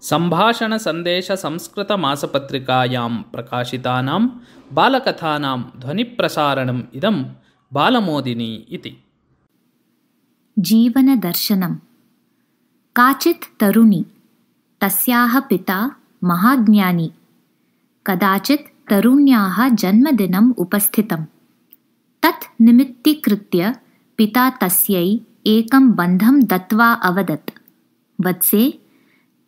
सम्भाषणसन्देशसंस्कृतमासपत्रिकायां प्रकाशितानां बालकथानां ध्वनिप्रसारणम् इदं बालमोदिनी इति। जीवनदर्शनं। काचित् तरुणी, तस्याः पिता महाज्ञानी। कदाचित् तरुण्याः जन्मदिनम् उपस्थितं। तत् निमित्तीकृत्य पिता तस्यै एकं बन्धं दत्त्वा अवदत्, वत्से,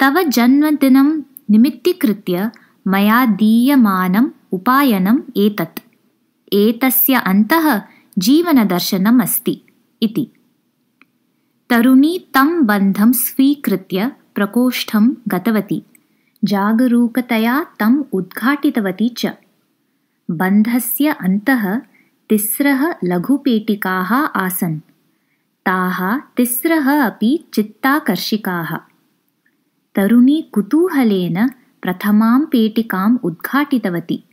तव जन्मदिनं निमित्तीकृत्य मया दीयमानम् उपायनम् एतत्। एतस्य अन्तः जीवनदर्शनम् अस्ति इति। तरुणी तं बन्धं स्वीकृत्य प्रकोष्ठं गतवती। जागरूकतया तम् उद्घाटितवती च। बन्धस्य अन्तः 3 लघुपेटिकाः आसन्। ताः 3 अपि चित्ताकर्षिकाः। तरुणी कुतूहलेन प्रथमां पेटिकाम् उद्घाटितवती।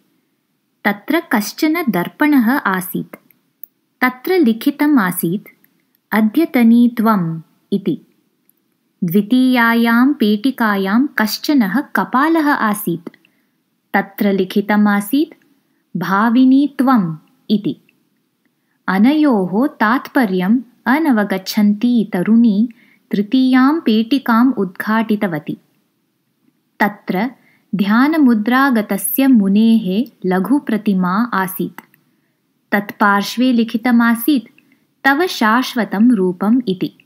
तत्र कश्चन दर्पणः आसीत्। तत्र लिखितम् आसीत्, अद्यतनी त्वम् इति। द्वितीयायां पेटिकायां कश्चनः कपालः आसीत्। तत्र लिखितम् आसीत्, भाविनी त्वम् इति। अनयोः तात्पर्यम् अनवगच्छन्ती तरुणी तृतीयां पेटिकाम् उद्घाटितवती। तत्र ध्यानमुद्रागतस्य मुनेः लघुप्रतिमा आसीत्। तत्पार्श्वे लिखितमासीत्, तव शाश्वतं रूपम् इति।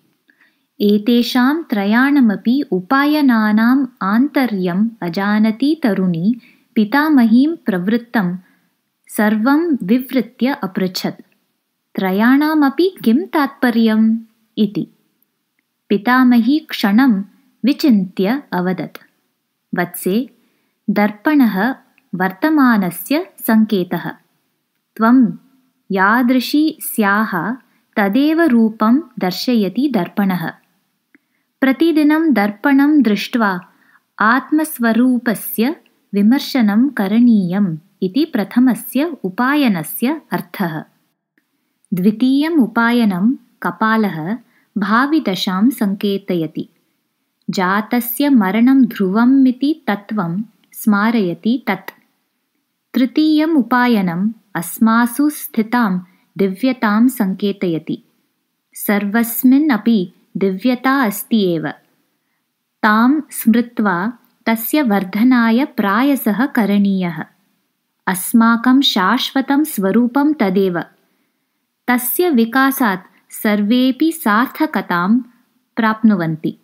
एतेषां त्रयाणामपि उपायनानाम् आन्तर्यम् अजानती तरुणी पितामहीं प्रवृत्तं सर्वं विवृत्य अपृच्छत्, त्रयाणामपि किं तात्पर्यम् इति। पितामही क्षणं विचिन्त्य अवदत्, वत्से, दर्पणः वर्तमानस्य सङ्केतः। त्वं यादृशी स्याः तदेव रूपं दर्शयति दर्पणः। प्रतिदिनं दर्पणं दृष्ट्वा आत्मस्वरूपस्य विमर्शनं करणीयम् इति प्रथमस्य उपायनस्य अर्थः। द्वितीयम् उपायनं कपालः भाविदशां सङ्केतयति। जातस्य मरणं ध्रुवम् इति तत्त्वं स्मारयति तत्। तृतीयम् उपायनम् अस्मासु स्थितां दिव्यतां सङ्केतयति। सर्वस्मिन् अपि दिव्यता अस्ति एव। तां स्मृत्वा तस्य वर्धनाय प्रयासः करणीयः। अस्माकं शाश्वतं स्वरूपं तदेव। तस्य विकासात् सर्वेपि सार्थकतां प्राप्नुवन्ति।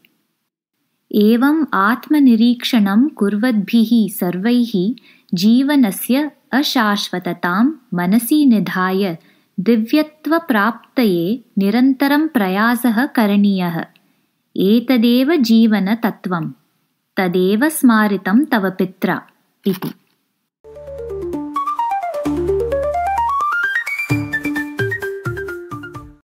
एवम् आत्मनिरीक्षणं कुर्वद्भिः सर्वैः जीवनस्य अशाश्वततां मनसि निधाय दिव्यत्वप्राप्तये निरन्तरं प्रयासः करणीयः। एतदेव जीवनतत्त्वं। तदेव स्मारितं तव पित्रा इति।